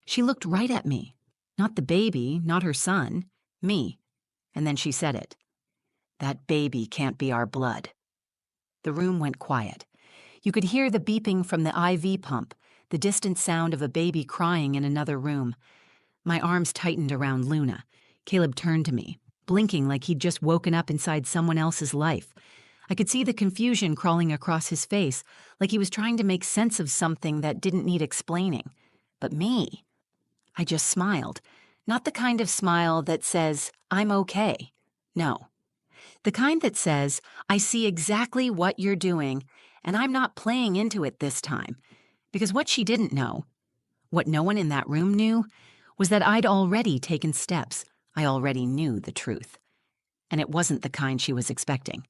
She looked right at me. Not the baby, not her son, me. And then she said it. That baby can't be our blood. The room went quiet. You could hear the beeping from the IV pump, the distant sound of a baby crying in another room. My arms tightened around Luna. Caleb turned to me, blinking like he'd just woken up inside someone else's life. I could see the confusion crawling across his face, like he was trying to make sense of something that didn't need explaining. But me? I just smiled. Not the kind of smile that says, I'm okay. No. The kind that says, I see exactly what you're doing, and I'm not playing into it this time. Because what she didn't know, what no one in that room knew, was that I'd already taken steps. I already knew the truth. And it wasn't the kind she was expecting.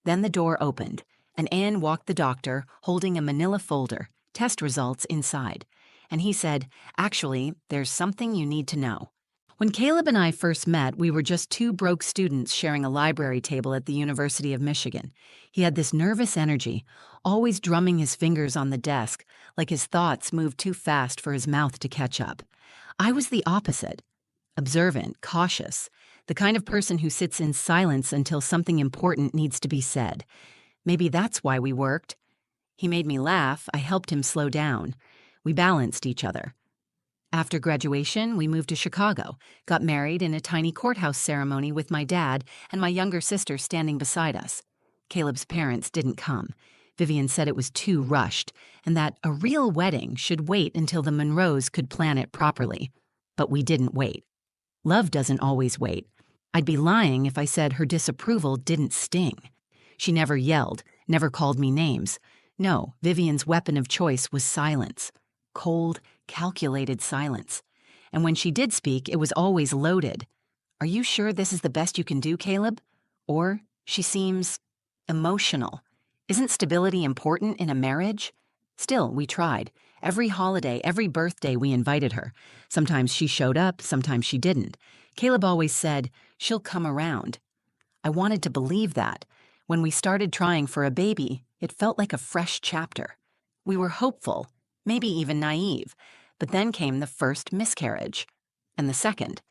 Then the door opened, and Anne walked the doctor, holding a manila folder, test results inside. And he said, actually, there's something you need to know. When Caleb and I first met, we were just two broke students sharing a library table at the University of Michigan. He had this nervous energy, always drumming his fingers on the desk, like his thoughts moved too fast for his mouth to catch up. I was the opposite. Observant, cautious, the kind of person who sits in silence until something important needs to be said. Maybe that's why we worked. He made me laugh. I helped him slow down. We balanced each other. After graduation, we moved to Chicago, got married in a tiny courthouse ceremony with my dad and my younger sister standing beside us. Caleb's parents didn't come. Vivian said it was too rushed, and that a real wedding should wait until the Monroes could plan it properly. But we didn't wait. Love doesn't always wait. I'd be lying if I said her disapproval didn't sting. She never yelled, never called me names. No, Vivian's weapon of choice was silence. Cold, calculated silence. And when she did speak, it was always loaded. Are you sure this is the best you can do, Caleb? Or, she seems emotional. Isn't stability important in a marriage? Still, we tried. Every holiday, every birthday, we invited her. Sometimes she showed up, sometimes she didn't. Caleb always said, she'll come around. I wanted to believe that. When we started trying for a baby, it felt like a fresh chapter. We were hopeful, maybe even naive, but then came the first miscarriage, and the second.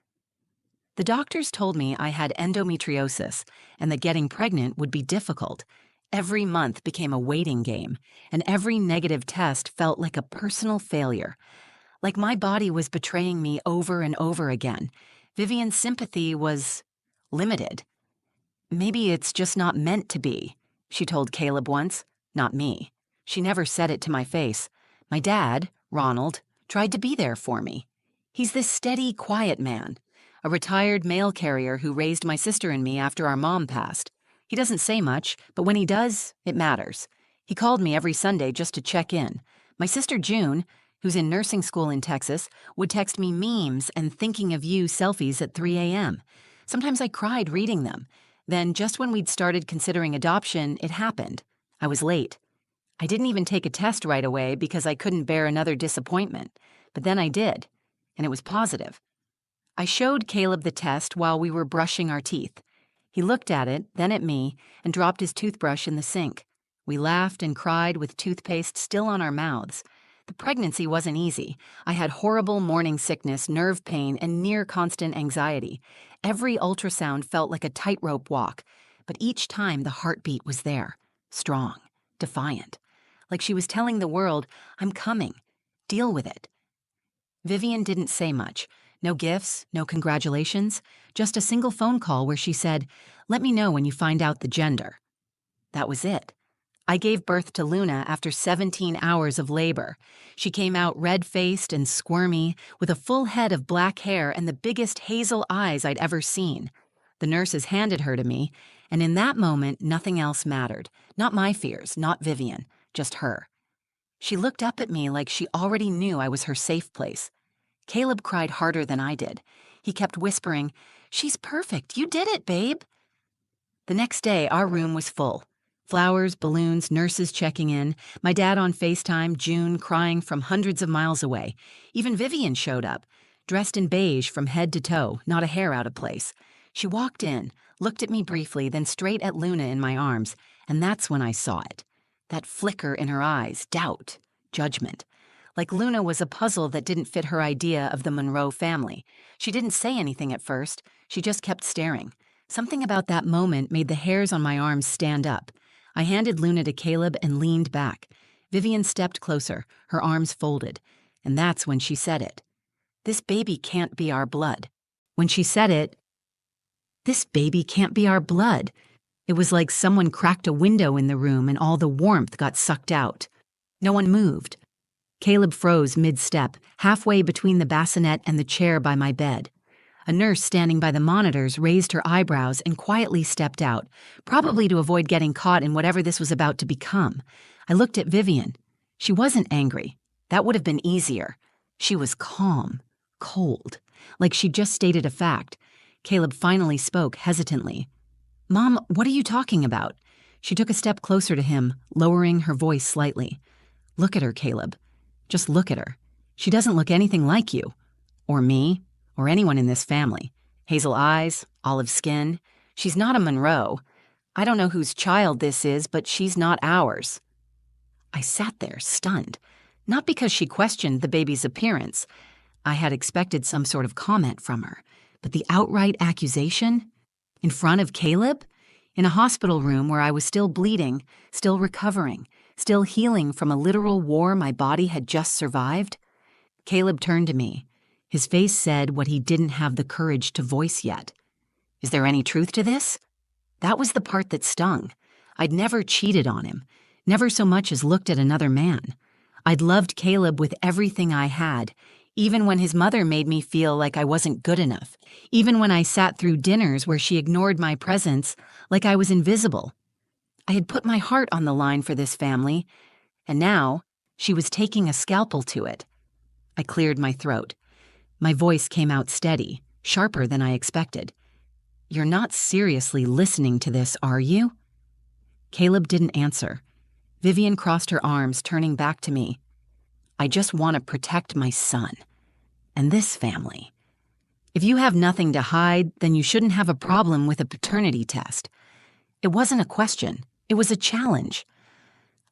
The doctors told me I had endometriosis and that getting pregnant would be difficult. Every month became a waiting game, and every negative test felt like a personal failure. Like my body was betraying me over and over again. Vivian's sympathy was limited. Maybe it's just not meant to be, she told Caleb once. Not me. She never said it to my face. My dad, Ronald, tried to be there for me. He's this steady, quiet man, a retired mail carrier who raised my sister and me after our mom passed. He doesn't say much, but when he does, it matters. He called me every Sunday just to check in. My sister June, who's in nursing school in Texas, would text me memes and thinking of you selfies at 3 a.m. Sometimes I cried reading them. Then, just when we'd started considering adoption, it happened. I was late. I didn't even take a test right away because I couldn't bear another disappointment. But then I did, and it was positive. I showed Caleb the test while we were brushing our teeth. He looked at it, then at me, and dropped his toothbrush in the sink. We laughed and cried with toothpaste still on our mouths. The pregnancy wasn't easy. I had horrible morning sickness, nerve pain, and near-constant anxiety. Every ultrasound felt like a tightrope walk, but each time the heartbeat was there, strong, defiant. Like she was telling the world, I'm coming. Deal with it. Vivian didn't say much. No gifts, no congratulations, just a single phone call where she said, let me know when you find out the gender. That was it. I gave birth to Luna after 17 hours of labor. She came out red-faced and squirmy, with a full head of black hair and the biggest hazel eyes I'd ever seen. The nurses handed her to me, and in that moment, nothing else mattered. Not my fears, not Vivian, just her. She looked up at me like she already knew I was her safe place. Caleb cried harder than I did. He kept whispering, she's perfect, you did it, babe. The next day, our room was full. Flowers, balloons, nurses checking in, my dad on FaceTime, June crying from hundreds of miles away. Even Vivian showed up, dressed in beige from head to toe, not a hair out of place. She walked in, looked at me briefly, then straight at Luna in my arms, and that's when I saw it. That flicker in her eyes, doubt, judgment. Like Luna was a puzzle that didn't fit her idea of the Monroe family. She didn't say anything at first, she just kept staring. Something about that moment made the hairs on my arms stand up. I handed Luna to Caleb and leaned back. Vivian stepped closer, her arms folded, and that's when she said it. "This baby can't be our blood." When she said it, "This baby can't be our blood," it was like someone cracked a window in the room and all the warmth got sucked out. No one moved. Caleb froze mid-step, halfway between the bassinet and the chair by my bed. A nurse standing by the monitors raised her eyebrows and quietly stepped out, probably to avoid getting caught in whatever this was about to become. I looked at Vivian. She wasn't angry. That would have been easier. She was calm, cold, like she'd just stated a fact. Caleb finally spoke hesitantly. "Mom, what are you talking about?" She took a step closer to him, lowering her voice slightly. "Look at her, Caleb. Just look at her. She doesn't look anything like you, or me, or anyone in this family. Hazel eyes, olive skin. She's not a Monroe. I don't know whose child this is, but she's not ours." I sat there, stunned. Not because she questioned the baby's appearance. I had expected some sort of comment from her. But the outright accusation? In front of Caleb? In a hospital room where I was still bleeding, still recovering, still healing from a literal war my body had just survived? Caleb turned to me. His face said what he didn't have the courage to voice yet. "Is there any truth to this?" That was the part that stung. I'd never cheated on him, never so much as looked at another man. I'd loved Caleb with everything I had, even when his mother made me feel like I wasn't good enough, even when I sat through dinners where she ignored my presence like I was invisible. I had put my heart on the line for this family, and now she was taking a scalpel to it. I cleared my throat. My voice came out steady, sharper than I expected. "You're not seriously listening to this, are you?" Caleb didn't answer. Vivian crossed her arms, turning back to me. "I just want to protect my son. And this family. If you have nothing to hide, then you shouldn't have a problem with a paternity test." It wasn't a question. It was a challenge.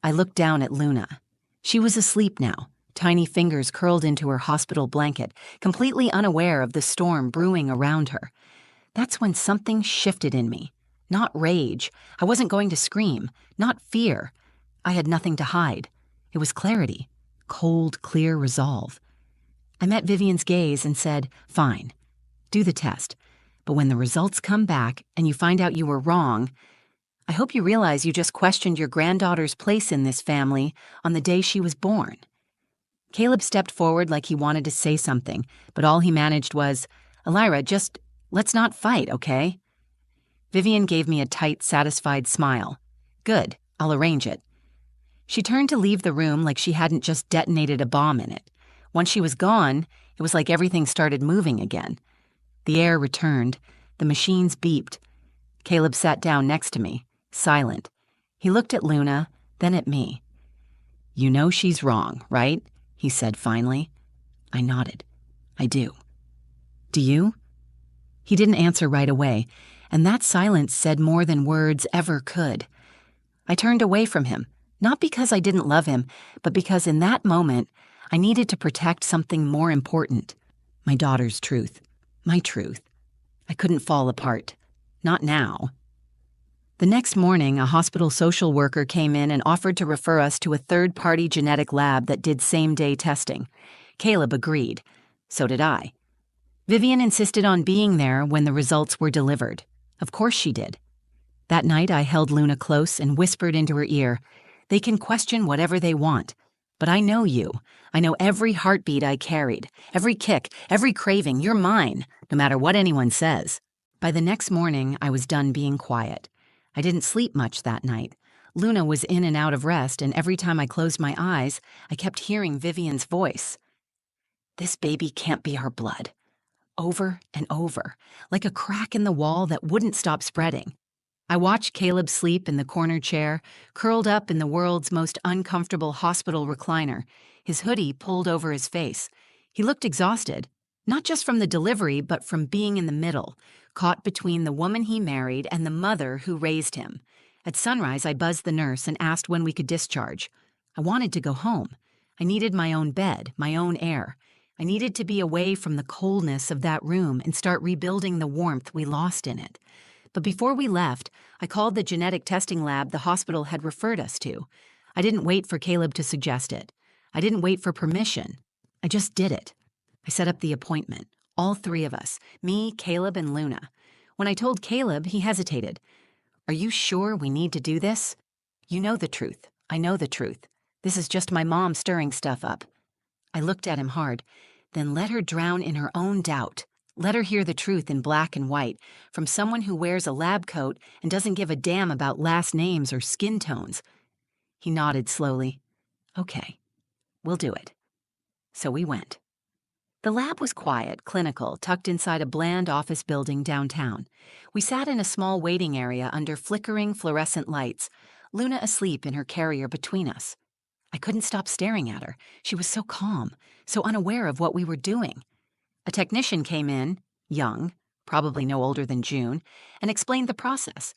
I looked down at Luna. She was asleep now, tiny fingers curled into her hospital blanket, completely unaware of the storm brewing around her. That's when something shifted in me. Not rage. I wasn't going to scream. Not fear. I had nothing to hide. It was clarity. Cold, clear resolve. I met Vivian's gaze and said, "Fine. Do the test. But when the results come back and you find out you were wrong, I hope you realize you just questioned your granddaughter's place in this family on the day she was born." Caleb stepped forward like he wanted to say something, but all he managed was, "Elira, just let's not fight, okay?" Vivian gave me a tight, satisfied smile. "Good, I'll arrange it." She turned to leave the room like she hadn't just detonated a bomb in it. Once she was gone, it was like everything started moving again. The air returned. The machines beeped. Caleb sat down next to me, silent. He looked at Luna, then at me. "You know she's wrong, right?" he said finally. I nodded. "I do." "Do you?" He didn't answer right away, and that silence said more than words ever could. I turned away from him, not because I didn't love him, but because in that moment, I needed to protect something more important. My daughter's truth. My truth. I couldn't fall apart. Not now. The next morning, a hospital social worker came in and offered to refer us to a third-party genetic lab that did same-day testing. Caleb agreed. So did I. Vivian insisted on being there when the results were delivered. Of course she did. That night, I held Luna close and whispered into her ear, "They can question whatever they want. But I know you. I know every heartbeat I carried, every kick, every craving. You're mine, no matter what anyone says." By the next morning, I was done being quiet. I didn't sleep much that night. Luna was in and out of rest, and every time I closed my eyes, I kept hearing Vivian's voice. "This baby can't be our blood." Over and over, like a crack in the wall that wouldn't stop spreading. I watched Caleb sleep in the corner chair, curled up in the world's most uncomfortable hospital recliner, his hoodie pulled over his face. He looked exhausted, not just from the delivery, but from being in the middle, caught between the woman he married and the mother who raised him. At sunrise, I buzzed the nurse and asked when we could discharge. I wanted to go home. I needed my own bed, my own air. I needed to be away from the coldness of that room and start rebuilding the warmth we lost in it. But before we left, I called the genetic testing lab the hospital had referred us to. I didn't wait for Caleb to suggest it. I didn't wait for permission. I just did it. I set up the appointment. All three of us, me, Caleb, and Luna. When I told Caleb, he hesitated. "Are you sure we need to do this?" "You know the truth. I know the truth. This is just my mom stirring stuff up." I looked at him hard. "Then let her drown in her own doubt. Let her hear the truth in black and white from someone who wears a lab coat and doesn't give a damn about last names or skin tones." He nodded slowly. "Okay, we'll do it." So we went. The lab was quiet, clinical, tucked inside a bland office building downtown. We sat in a small waiting area under flickering fluorescent lights, Luna asleep in her carrier between us. I couldn't stop staring at her. She was so calm, so unaware of what we were doing. A technician came in, young, probably no older than June, and explained the process.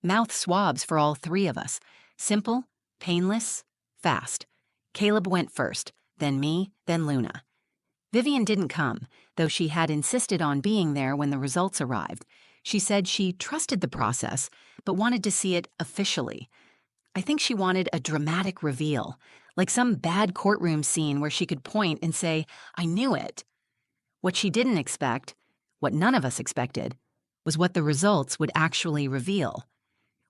Mouth swabs for all three of us. Simple, painless, fast. Caleb went first, then me, then Luna. Vivian didn't come, though she had insisted on being there when the results arrived. She said she trusted the process, but wanted to see it officially. I think she wanted a dramatic reveal, like some bad courtroom scene where she could point and say, "I knew it." What she didn't expect, what none of us expected, was what the results would actually reveal.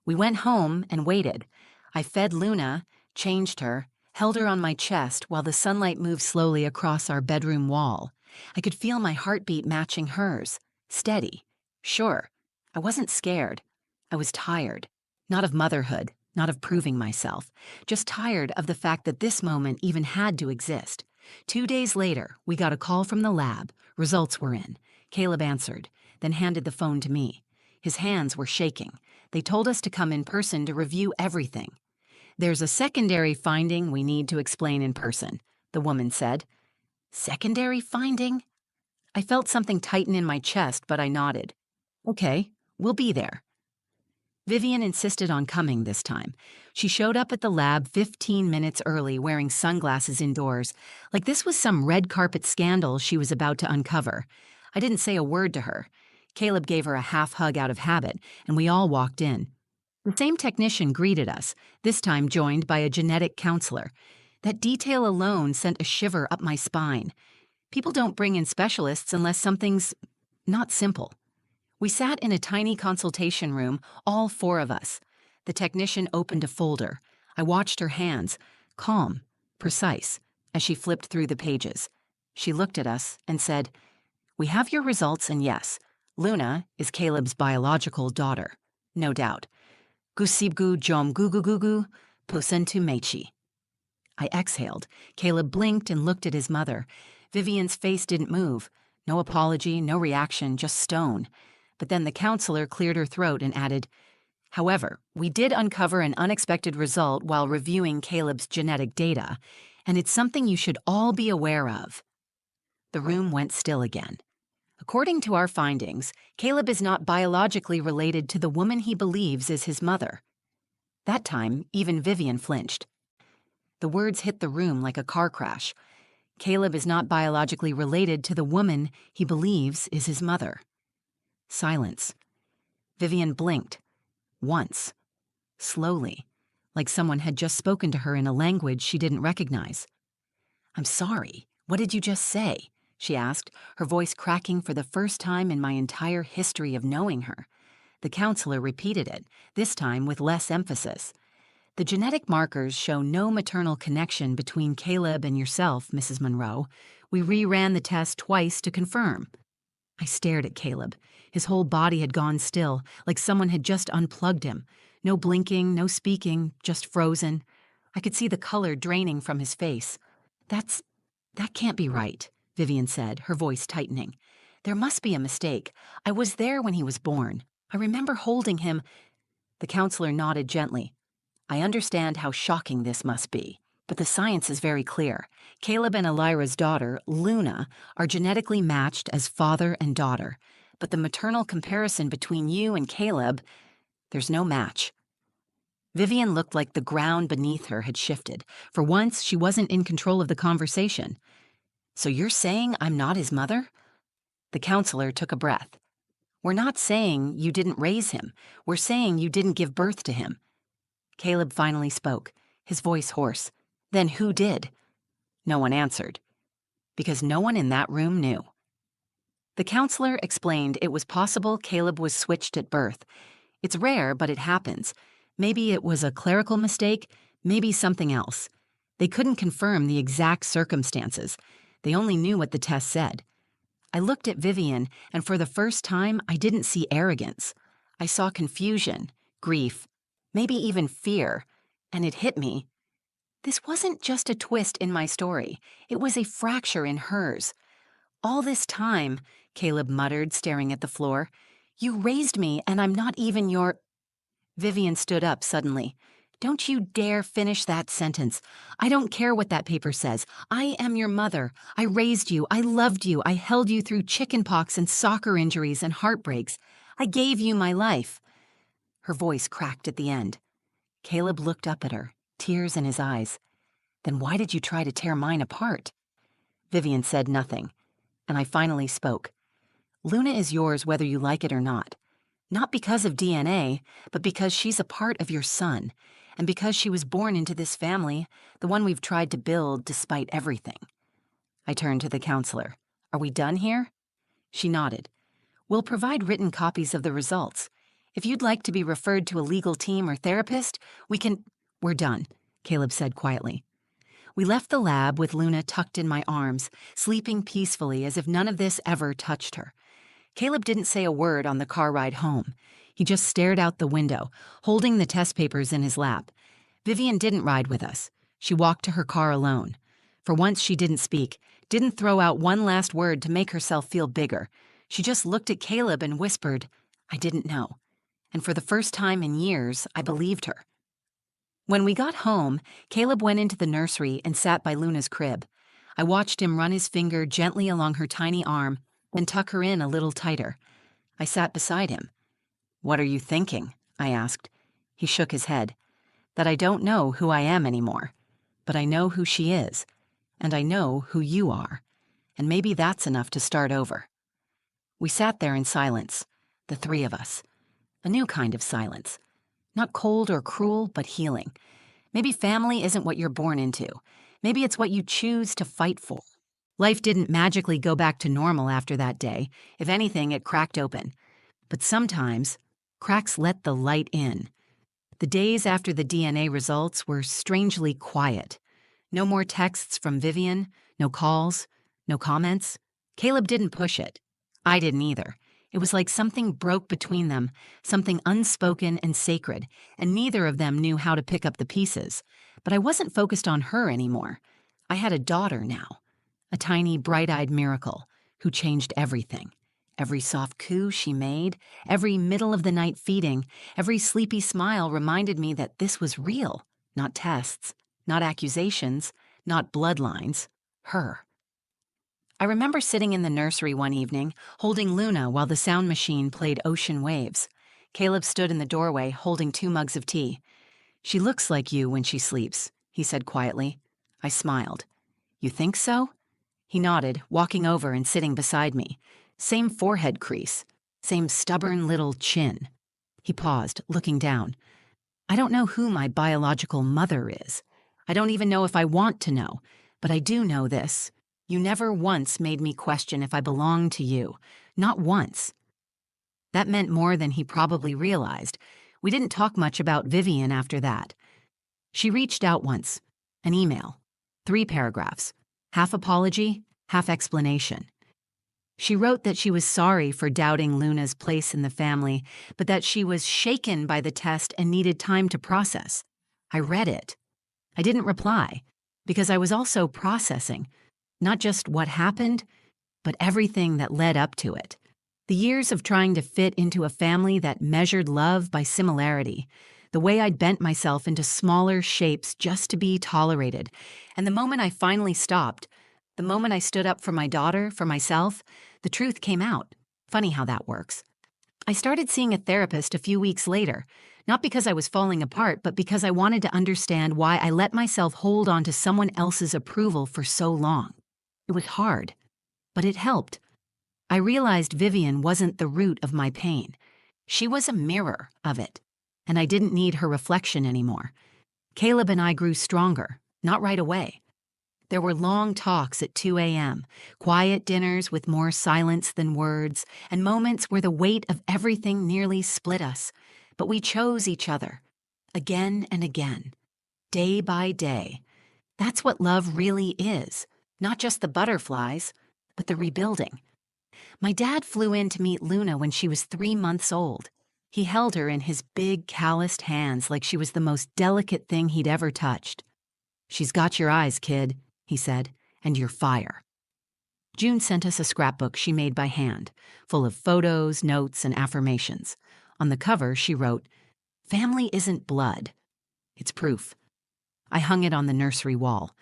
We went home and waited. I fed Luna, changed her, held her on my chest while the sunlight moved slowly across our bedroom wall. I could feel my heartbeat matching hers, steady, sure. I wasn't scared. I was tired. Not of motherhood, not of proving myself, just tired of the fact that this moment even had to exist. 2 days later, we got a call from the lab. Results were in. Caleb answered, then handed the phone to me. His hands were shaking. They told us to come in person to review everything. "There's a secondary finding we need to explain in person," the woman said. "Secondary finding?" I felt something tighten in my chest, but I nodded. "Okay, we'll be there." Vivian insisted on coming this time. She showed up at the lab 15 minutes early wearing sunglasses indoors, like this was some red carpet scandal she was about to uncover. I didn't say a word to her. Caleb gave her a half hug out of habit, and we all walked in. The same technician greeted us, this time joined by a genetic counselor. That detail alone sent a shiver up my spine. People don't bring in specialists unless something's not simple. We sat in a tiny consultation room, all four of us. The technician opened a folder. I watched her hands, calm, precise, as she flipped through the pages. She looked at us and said, "We have your results, and yes, Luna is Caleb's biological daughter, no doubt. Gusibgu jom gugugugu posentu mechi." I exhaled. Caleb blinked and looked at his mother. Vivian's face didn't move. No apology, no reaction, just stone. But then the counselor cleared her throat and added, "However, we did uncover an unexpected result while reviewing Caleb's genetic data, and it's something you should all be aware of." The room went still again. According to our findings, Caleb is not biologically related to the woman he believes is his mother. That time, even Vivian flinched. The words hit the room like a car crash. Caleb is not biologically related to the woman he believes is his mother. Silence. Vivian blinked. Once. Slowly, like someone had just spoken to her in a language she didn't recognize. "I'm sorry. What did you just say?" she asked, her voice cracking for the first time in my entire history of knowing her. The counselor repeated it, this time with less emphasis. "The genetic markers show no maternal connection between Caleb and yourself, Mrs. Monroe. We reran the test twice to confirm." I stared at Caleb. His whole body had gone still, like someone had just unplugged him. No blinking, no speaking, just frozen. I could see the color draining from his face. That can't be right," Vivian said, her voice tightening. "There must be a mistake. I was there when he was born. I remember holding him." The counselor nodded gently. "I understand how shocking this must be, but the science is very clear. Caleb and Elira's daughter, Luna, are genetically matched as father and daughter, but the maternal comparison between you and Caleb, there's no match." Vivian looked like the ground beneath her had shifted. For once, she wasn't in control of the conversation. "So you're saying I'm not his mother?" The counselor took a breath. "We're not saying you didn't raise him. We're saying you didn't give birth to him." Caleb finally spoke, his voice hoarse. "Then who did?" No one answered, because no one in that room knew. The counselor explained it was possible Caleb was switched at birth. It's rare, but it happens. Maybe it was a clerical mistake, maybe something else. They couldn't confirm the exact circumstances. They only knew what the test said. I looked at Vivian, and for the first time, I didn't see arrogance. I saw confusion, grief, maybe even fear, and it hit me. This wasn't just a twist in my story. It was a fracture in hers. "All this time," Caleb muttered, staring at the floor, "you raised me, and I'm not even your—" Vivian stood up suddenly. "Don't you dare finish that sentence. I don't care what that paper says. I am your mother. I raised you. I loved you. I held you through chickenpox and soccer injuries and heartbreaks. I gave you my life." Her voice cracked at the end. Caleb looked up at her, tears in his eyes. "Then why did you try to tear mine apart?" Vivian said nothing, and I finally spoke. "Luna is yours whether you like it or not. Not because of DNA, but because she's a part of your son, and because she was born into this family, the one we've tried to build despite everything." I turned to the counselor. "Are we done here?" She nodded. "We'll provide written copies of the results. If you'd like to be referred to a legal team or therapist, we can—" "We're done," Caleb said quietly. We left the lab with Luna tucked in my arms, sleeping peacefully as if none of this ever touched her. Caleb didn't say a word on the car ride home. He just stared out the window, holding the test papers in his lap. Vivian didn't ride with us. She walked to her car alone. For once she didn't speak, didn't throw out one last word to make herself feel bigger. She just looked at Caleb and whispered, "I didn't know." And for the first time in years, I believed her. When we got home, Caleb went into the nursery and sat by Luna's crib. I watched him run his finger gently along her tiny arm, then tuck her in a little tighter. I sat beside him. "What are you thinking?" I asked. He shook his head. "That I don't know who I am anymore. But I know who she is. And I know who you are. And maybe that's enough to start over." We sat there in silence, the three of us. A new kind of silence. Not cold or cruel, but healing. Maybe family isn't what you're born into. Maybe it's what you choose to fight for. Life didn't magically go back to normal after that day. If anything, it cracked open. But sometimes, cracks let the light in. The days after the DNA results were strangely quiet. No more texts from Vivian, no calls, no comments. Caleb didn't push it. I didn't either. It was like something broke between them, something unspoken and sacred, and neither of them knew how to pick up the pieces. But I wasn't focused on her anymore. I had a daughter now. A tiny, bright-eyed miracle who changed everything. Every soft coo she made, every middle-of-the-night feeding, every sleepy smile reminded me that this was real, not tests, not accusations, not bloodlines, her. I remember sitting in the nursery one evening, holding Luna while the sound machine played Ocean Waves. Caleb stood in the doorway, holding 2 mugs of tea. "She looks like you when she sleeps," he said quietly. I smiled. "You think so?" He nodded, walking over and sitting beside me. Same forehead crease, same stubborn little chin. He paused, looking down. "I don't know who my biological mother is. I don't even know if I want to know, but I do know this. You never once made me question if I belonged to you. Not once." That meant more than he probably realized. We didn't talk much about Vivian after that. She reached out once. An email. 3 paragraphs. Half apology, half explanation. She wrote that she was sorry for doubting Luna's place in the family, but that she was shaken by the test and needed time to process. I read it. I didn't reply, because I was also processing, not just what happened, but everything that led up to it. The years of trying to fit into a family that measured love by similarity, the way I'd bent myself into smaller shapes just to be tolerated, and the moment I finally stopped, the moment I stood up for my daughter, for myself, the truth came out. Funny how that works. I started seeing a therapist a few weeks later, Not because I was falling apart, but because I wanted to understand why I let myself hold on to someone else's approval for so long. It was hard, but it helped. I realized Vivian wasn't the root of my pain. She was a mirror of it, and I didn't need her reflection anymore. Caleb and I grew stronger, not right away. There were long talks at 2 a.m., quiet dinners with more silence than words, and moments where the weight of everything nearly split us. But we chose each other, again and again, day by day. That's what love really is, not just the butterflies, but the rebuilding. My dad flew in to meet Luna when she was 3 months old. He held her in his big, calloused hands like she was the most delicate thing he'd ever touched. "She's got your eyes, kid," he said, "and your fire." June sent us a scrapbook she made by hand, full of photos, notes, and affirmations. On the cover, she wrote, "Family isn't blood. It's proof." I hung it on the nursery wall.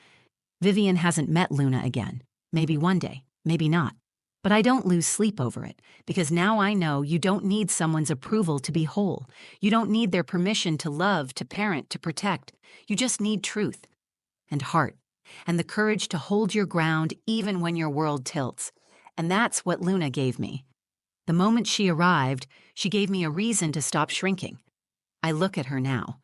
Vivian hasn't met Luna again. Maybe one day, maybe not. But I don't lose sleep over it, because now I know you don't need someone's approval to be whole. You don't need their permission to love, to parent, to protect. You just need truth and heart, and the courage to hold your ground even when your world tilts. And that's what Luna gave me. The moment she arrived, she gave me a reason to stop shrinking. I look at her now.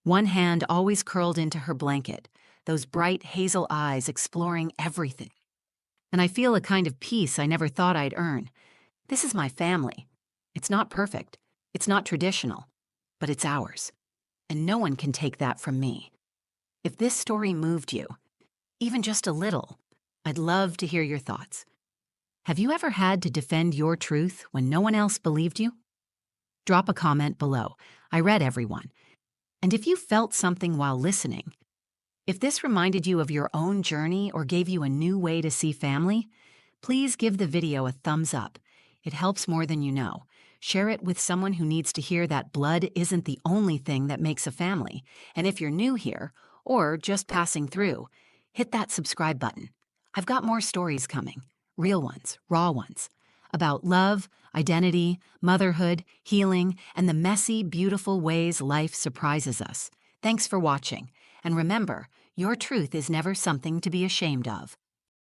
One hand always curled into her blanket, those bright hazel eyes exploring everything. And I feel a kind of peace I never thought I'd earn. This is my family. It's not perfect. It's not traditional. But it's ours. And no one can take that from me. If this story moved you, even just a little, I'd love to hear your thoughts. Have you ever had to defend your truth when no one else believed you? Drop a comment below. I read everyone. And if you felt something while listening, if this reminded you of your own journey or gave you a new way to see family, please give the video a thumbs up. It helps more than you know. Share it with someone who needs to hear that blood isn't the only thing that makes a family. And if you're new here, or just passing through, hit that subscribe button. I've got more stories coming, real ones, raw ones, about love, identity, motherhood, healing, and the messy, beautiful ways life surprises us. Thanks for watching. And remember, your truth is never something to be ashamed of.